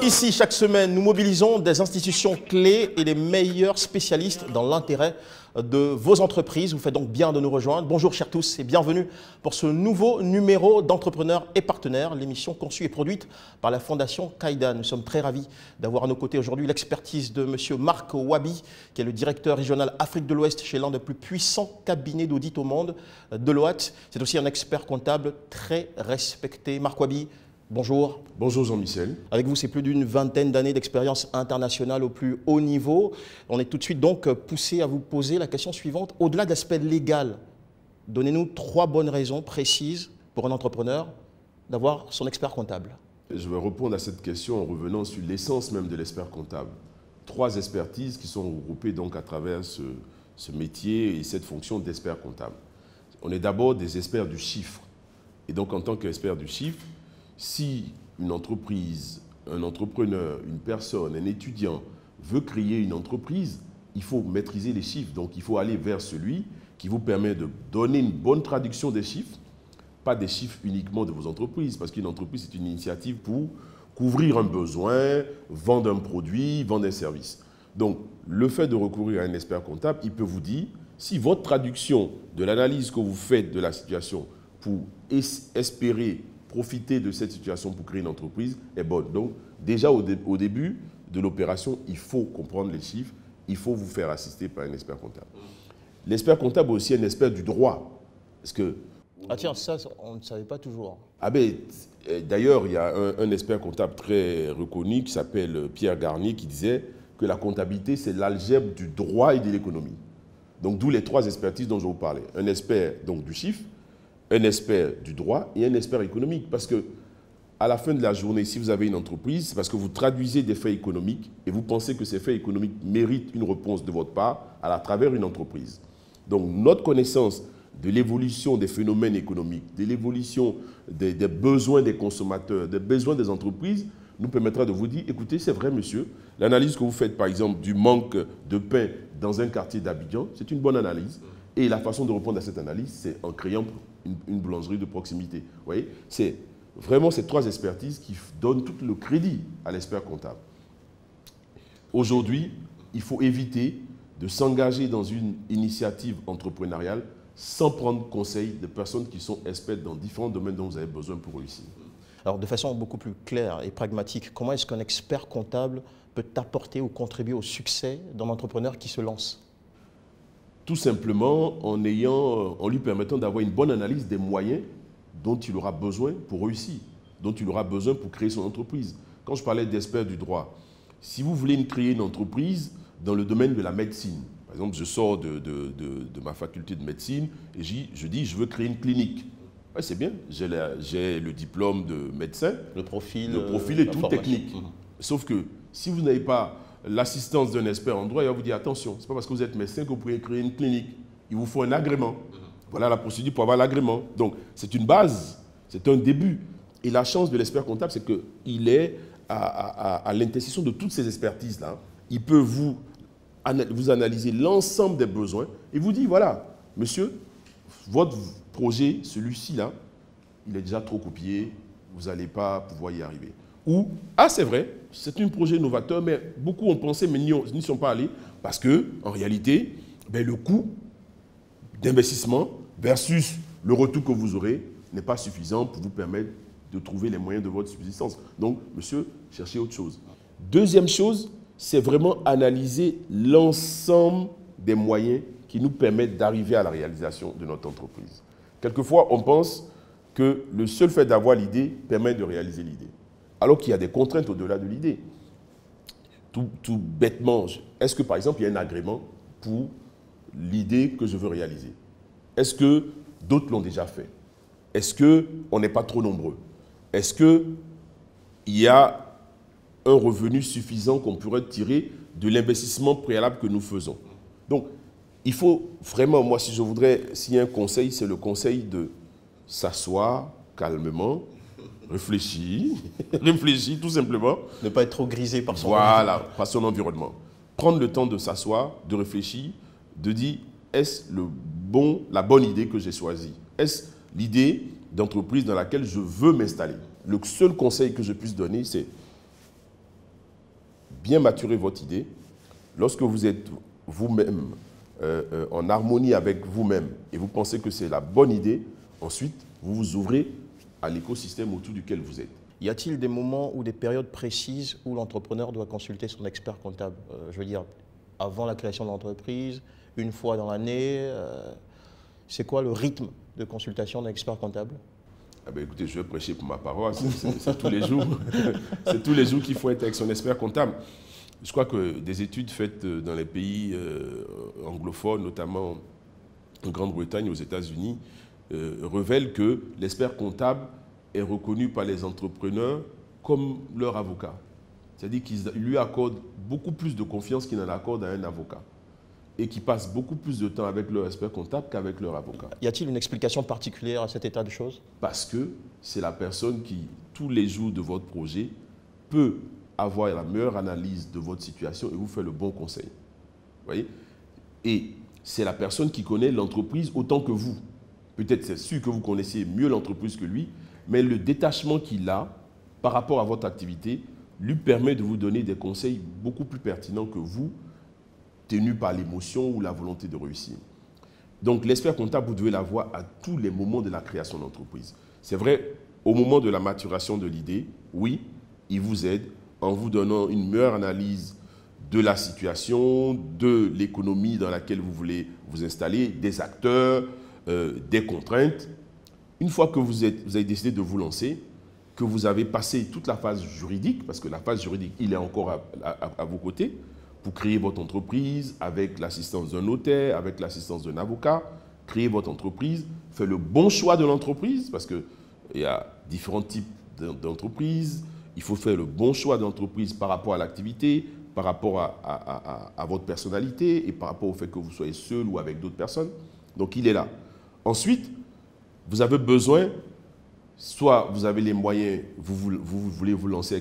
Ici, chaque semaine, nous mobilisons des institutions clés et les meilleurs spécialistes dans l'intérêt de vos entreprises. Vous faites donc bien de nous rejoindre. Bonjour chers tous et bienvenue pour ce nouveau numéro d'Entrepreneurs et Partenaires, l'émission conçue et produite par la Fondation Kaidan. Nous sommes très ravis d'avoir à nos côtés aujourd'hui l'expertise de M. Marc Wabi, qui est le directeur régional Afrique de l'Ouest chez l'un des plus puissants cabinets d'audit au monde, Deloitte. C'est aussi un expert comptable très respecté. Marc Wabi, bonjour. Bonjour Jean-Michel. Avec vous, c'est plus d'une vingtaine d'années d'expérience internationale au plus haut niveau. On est tout de suite donc poussé à vous poser la question suivante. Au-delà de l'aspect légal, donnez-nous 3 bonnes raisons précises pour un entrepreneur d'avoir son expert comptable. Je vais répondre à cette question en revenant sur l'essence même de l'expert comptable. 3 expertises qui sont regroupées donc à travers ce métier et cette fonction d'expert comptable. On est d'abord des experts du chiffre. Et donc en tant qu'expert du chiffre, si une entreprise, un entrepreneur, une personne, un étudiant veut créer une entreprise, il faut maîtriser les chiffres. Donc il faut aller vers celui qui vous permet de donner une bonne traduction des chiffres, pas des chiffres uniquement de vos entreprises, parce qu'une entreprise, c'est une initiative pour couvrir un besoin, vendre un produit, vendre un service. Donc le fait de recourir à un expert comptable, il peut vous dire si votre traduction de l'analyse que vous faites de la situation pour espérer profiter de cette situation pour créer une entreprise est bonne. Donc, déjà au début de l'opération, il faut comprendre les chiffres, il faut vous faire assister par un expert comptable. L'expert comptable est aussi un expert du droit. Parce que, ah tiens, ça, on ne savait pas toujours. Ah ben, d'ailleurs, il y a un expert comptable très reconnu qui s'appelle Pierre Garnier qui disait que la comptabilité, c'est l'algèbre du droit et de l'économie. Donc, d'où les 3 expertises dont je vous parlais. Un expert donc, du chiffre, un expert du droit et un expert économique. Parce que à la fin de la journée, si vous avez une entreprise, c'est parce que vous traduisez des faits économiques et vous pensez que ces faits économiques méritent une réponse de votre part à travers une entreprise. Donc notre connaissance de l'évolution des phénomènes économiques, de l'évolution des besoins des consommateurs, des besoins des entreprises, nous permettra de vous dire, écoutez, c'est vrai monsieur, l'analyse que vous faites par exemple du manque de pain dans un quartier d'Abidjan, c'est une bonne analyse. Et la façon de répondre à cette analyse, c'est en créant une boulangerie de proximité. Vous voyez, c'est vraiment ces 3 expertises qui donnent tout le crédit à l'expert comptable. Aujourd'hui, il faut éviter de s'engager dans une initiative entrepreneuriale sans prendre conseil de personnes qui sont expertes dans différents domaines dont vous avez besoin pour réussir. Alors, de façon beaucoup plus claire et pragmatique, comment est-ce qu'un expert comptable peut apporter ou contribuer au succès d'un entrepreneur qui se lance ? Tout simplement en lui permettant d'avoir une bonne analyse des moyens dont il aura besoin pour réussir, dont il aura besoin pour créer son entreprise. Quand je parlais d'experts du droit, si vous voulez créer une entreprise dans le domaine de la médecine, par exemple, je sors de ma faculté de médecine et je dis je veux créer une clinique. Ouais, c'est bien, j'ai le diplôme de médecin, le profil est tout technique. Sauf que si vous n'avez pas l'assistance d'un expert en droit, il va vous dire attention, ce n'est pas parce que vous êtes médecin que vous pouvez créer une clinique. Il vous faut un agrément. Voilà la procédure pour avoir l'agrément. Donc, c'est une base, c'est un début. Et la chance de l'expert comptable, c'est qu'il est à l'intersection de toutes ces expertises-là. Il peut vous analyser l'ensemble des besoins et vous dire, voilà, monsieur, votre projet, celui-ci, là, il est déjà trop copié, vous n'allez pas pouvoir y arriver. Ou, ah c'est vrai, c'est un projet novateur, mais beaucoup ont pensé, mais n'y sont pas allés, parce que en réalité, le coût d'investissement versus le retour que vous aurez n'est pas suffisant pour vous permettre de trouver les moyens de votre subsistance. Donc, monsieur, cherchez autre chose. Deuxième chose, c'est vraiment analyser l'ensemble des moyens qui nous permettent d'arriver à la réalisation de notre entreprise. Quelquefois, on pense que le seul fait d'avoir l'idée permet de réaliser l'idée. Alors qu'il y a des contraintes au-delà de l'idée. Tout bêtement, est-ce que par exemple il y a un agrément pour l'idée que je veux réaliser? Est-ce que d'autres l'ont déjà fait? Est-ce qu'on n'est pas trop nombreux? Est-ce qu'il y a un revenu suffisant qu'on pourrait tirer de l'investissement préalable que nous faisons? Donc, il faut vraiment, moi si je voudrais, s'il y a un conseil, c'est le conseil de s'asseoir calmement, réfléchir tout simplement. Ne pas être trop grisé par son environnement. Par son environnement. Prendre le temps de s'asseoir, de réfléchir, de dire, est-ce la bonne idée que j'ai choisie? Est-ce l'idée d'entreprise dans laquelle je veux m'installer? Le seul conseil que je puisse donner, c'est bien maturer votre idée, lorsque vous êtes vous-même en harmonie avec vous-même et vous pensez que c'est la bonne idée, ensuite, vous vous ouvrez à l'écosystème autour duquel vous êtes. Y a-t-il des moments ou des périodes précises où l'entrepreneur doit consulter son expert comptable? Je veux dire, avant la création de l'entreprise, une fois dans l'année, c'est quoi le rythme de consultation d'un expert comptable? Ah ben écoutez, je vais prêcher pour ma paroisse, c'est tous les jours. C'est tous les jours qu'il faut être avec son expert comptable. Je crois que des études faites dans les pays anglophones, notamment en Grande-Bretagne, aux États-Unis, révèlent que l'expert comptable est reconnu par les entrepreneurs comme leur avocat. C'est-à-dire qu'ils lui accordent beaucoup plus de confiance qu'ils n'en accordent à un avocat. Et qui passent beaucoup plus de temps avec leur expert comptable qu'avec leur avocat. Y a-t-il une explication particulière à cet état de choses? Parce que c'est la personne qui, tous les jours de votre projet, peut avoir la meilleure analyse de votre situation et vous faire le bon conseil. Vous voyez? Et c'est la personne qui connaît l'entreprise autant que vous. Peut-être c'est sûr que vous connaissez mieux l'entreprise que lui, mais le détachement qu'il a par rapport à votre activité lui permet de vous donner des conseils beaucoup plus pertinents que vous, tenu par l'émotion ou la volonté de réussir. Donc l'expert comptable, vous devez l'avoir à tous les moments de la création d'entreprise. C'est vrai, au moment de la maturation de l'idée, oui, il vous aide en vous donnant une meilleure analyse de la situation, de l'économie dans laquelle vous voulez vous installer, des acteurs, des contraintes. Une fois que vous avez décidé de vous lancer, que vous avez passé toute la phase juridique, parce que la phase juridique, il est encore à vos côtés, pour créer votre entreprise avec l'assistance d'un notaire, avec l'assistance d'un avocat, créer votre entreprise, faire le bon choix de l'entreprise, parce qu'il y a différents types d'entreprises. Il faut faire le bon choix d'entreprise par rapport à l'activité, par rapport à votre personnalité et par rapport au fait que vous soyez seul ou avec d'autres personnes. Donc, il est là. Ensuite, vous avez besoin, soit vous avez les moyens, vous voulez vous lancer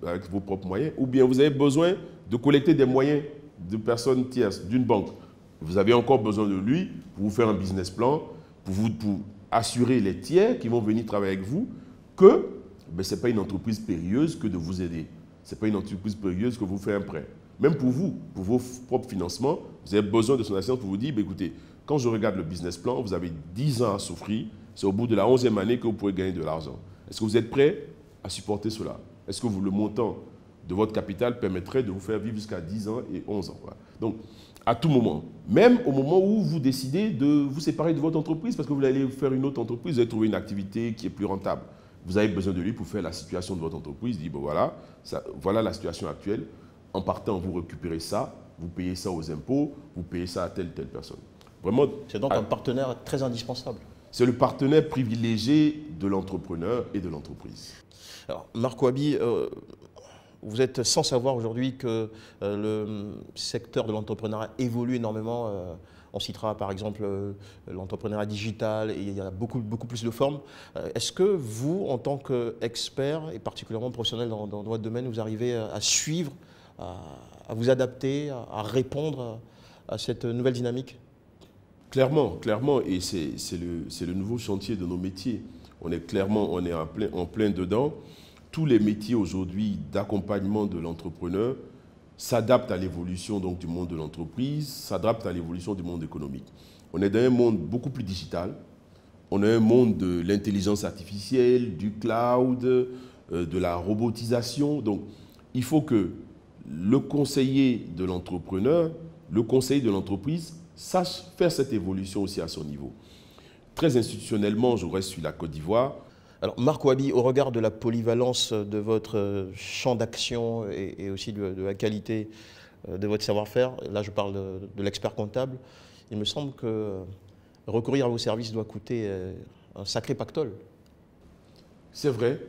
avec vos propres moyens, ou bien vous avez besoin de collecter des moyens de personnes tierces, d'une banque. Vous avez encore besoin de lui pour vous faire un business plan, pour assurer les tiers qui vont venir travailler avec vous que ce n'est pas une entreprise périlleuse que de vous aider. Ce n'est pas une entreprise périlleuse que vous faites un prêt. Même pour vous, pour vos propres financements, vous avez besoin de son assistance pour vous dire, écoutez, quand je regarde le business plan, vous avez 10 ans à souffrir, c'est au bout de la 11e année que vous pourrez gagner de l'argent. Est-ce que vous êtes prêt à supporter cela? Est-ce que le montant de votre capital permettrait de vous faire vivre jusqu'à 10 ans et 11 ans? Voilà. Donc, à tout moment, même au moment où vous décidez de vous séparer de votre entreprise parce que vous allez faire une autre entreprise, vous allez trouver une activité qui est plus rentable. Vous avez besoin de lui pour faire la situation de votre entreprise. Il dit, bon, voilà la situation actuelle. En partant, vous récupérez ça, vous payez ça aux impôts, vous payez ça à telle personne. Vraiment, c'est donc un partenaire très indispensable. C'est le partenaire privilégié de l'entrepreneur et de l'entreprise. Alors, Marc Ouabi, vous êtes sans savoir aujourd'hui que le secteur de l'entrepreneuriat évolue énormément. On citera par exemple l'entrepreneuriat digital et il y a beaucoup plus de formes. Est-ce que vous, en tant qu'expert et particulièrement professionnel dans votre domaine, vous arrivez à suivre, à vous adapter, à répondre à cette nouvelle dynamique? Clairement, et c'est le nouveau chantier de nos métiers. On est en plein dedans. Tous les métiers aujourd'hui d'accompagnement de l'entrepreneur s'adaptent à l'évolution du monde de l'entreprise, s'adaptent à l'évolution du monde économique. On est dans un monde beaucoup plus digital. On a un monde de l'intelligence artificielle, du cloud, de la robotisation. Donc, il faut que le conseiller de l'entrepreneur, le conseiller de l'entreprise, sache faire cette évolution aussi à son niveau. Très institutionnellement, je reste sur la Côte d'Ivoire. Alors, Marc Ouabi, au regard de la polyvalence de votre champ d'action et aussi de la qualité de votre savoir-faire, là je parle de l'expert comptable, il me semble que recourir à vos services doit coûter un sacré pactole. C'est vrai.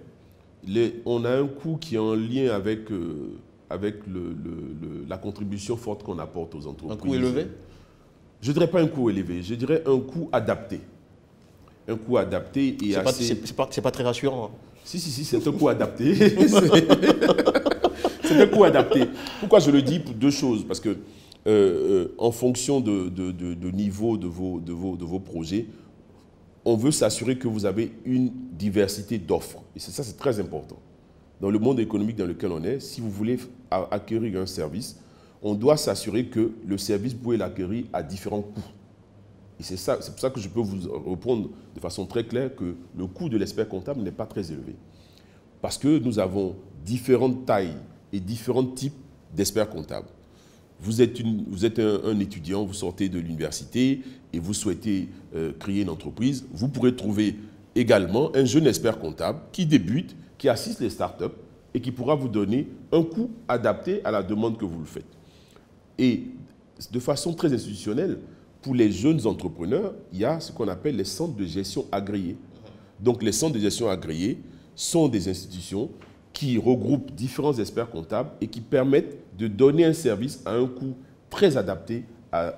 On a un coût qui est en lien avec la contribution forte qu'on apporte aux entreprises. Un coût élevé? Je ne dirais pas un coût élevé, je dirais un coût adapté. Un coût adapté et c'est pas très rassurant. Si, c'est un coût adapté. C'est un coût adapté. Pourquoi je le dis? Pour deux choses. Parce que en fonction de niveau de vos projets, on veut s'assurer que vous avez une diversité d'offres. Et ça, c'est très important. dans le monde économique dans lequel on est, si vous voulez acquérir un service, on doit s'assurer que le service, vous pouvez l'acquérir à différents coûts. Et c'est pour ça que je peux vous répondre de façon très claire que le coût de l'expert comptable n'est pas très élevé. Parce que nous avons différentes tailles et différents types d'experts comptables. Vous êtes un étudiant, vous sortez de l'université et vous souhaitez créer une entreprise. Vous pourrez trouver également un jeune expert comptable qui débute, qui assiste les startups et qui pourra vous donner un coût adapté à la demande que vous le faites. Et de façon très institutionnelle, pour les jeunes entrepreneurs, il y a ce qu'on appelle les centres de gestion agréés. Donc les centres de gestion agréés sont des institutions qui regroupent différents experts comptables et qui permettent de donner un service à un coût très adapté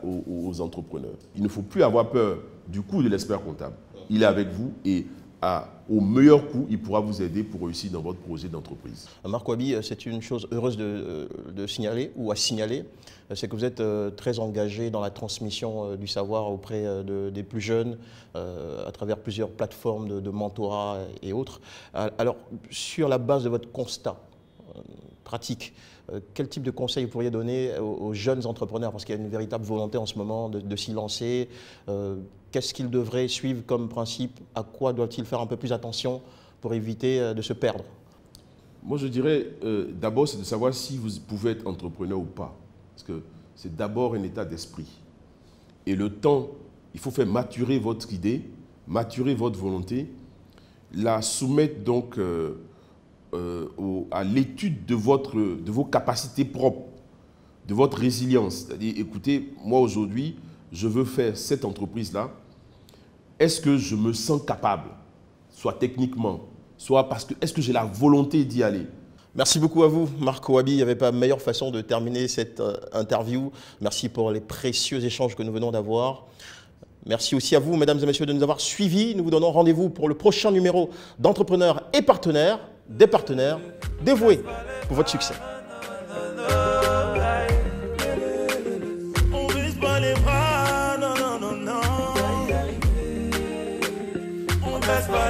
aux entrepreneurs. Il ne faut plus avoir peur du coût de l'expert comptable. Il est avec vous et au meilleur coût, il pourra vous aider pour réussir dans votre projet d'entreprise. Marc Ouabi, c'est une chose heureuse de signaler ou à signaler, c'est que vous êtes très engagé dans la transmission du savoir auprès des plus jeunes, à travers plusieurs plateformes de mentorat et autres. Alors, sur la base de votre constat pratique, quel type de conseil vous pourriez donner aux jeunes entrepreneurs? Parce qu'il y a une véritable volonté en ce moment de s'y lancer. Qu'est-ce qu'ils devraient suivre comme principe? À quoi doivent-ils faire un peu plus attention pour éviter de se perdre? Moi, je dirais, d'abord, c'est de savoir si vous pouvez être entrepreneur ou pas. Parce que c'est d'abord un état d'esprit. Et le temps, il faut faire maturer votre idée, maturer votre volonté, la soumettre donc à l'étude de vos capacités propres, de votre résilience. C'est-à-dire, écoutez, moi aujourd'hui, je veux faire cette entreprise-là. Est-ce que je me sens capable, soit techniquement, soit parce que est-ce que j'ai la volonté d'y aller? Merci beaucoup à vous, Marc Ouabi. Il n'y avait pas meilleure façon de terminer cette interview. Merci pour les précieux échanges que nous venons d'avoir. Merci aussi à vous, mesdames et messieurs, de nous avoir suivis. Nous vous donnons rendez-vous pour le prochain numéro d'Entrepreneurs et Partenaires, des partenaires dévoués pour votre succès. On baisse pas les bras, non, non, non, non. On baisse pas